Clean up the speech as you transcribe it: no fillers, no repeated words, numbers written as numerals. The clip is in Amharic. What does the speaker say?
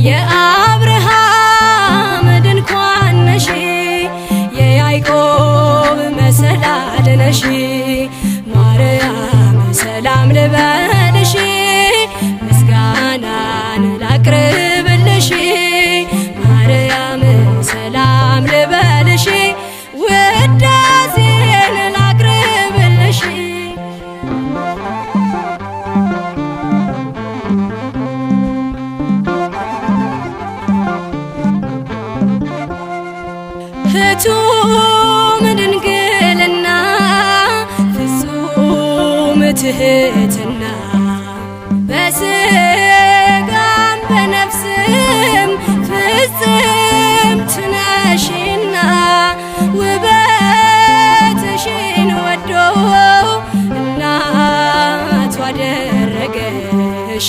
የአብርሃም ድንኳን ነሽ የያዕቆብ መሰላል ነሽ ማርያም ሰላም ልበልሽ ምስጋናን ላቅርብልሽ ማርያም ሰላም ልበልሽ ውዳሴን ላቅርብልሽ ፍጹም ድንግልና ፍጹም ትሕትና በሥጋም በነፍስም ፍጽምት ነሽና ውበትሽን ወዶ እናቱ አደረገሽ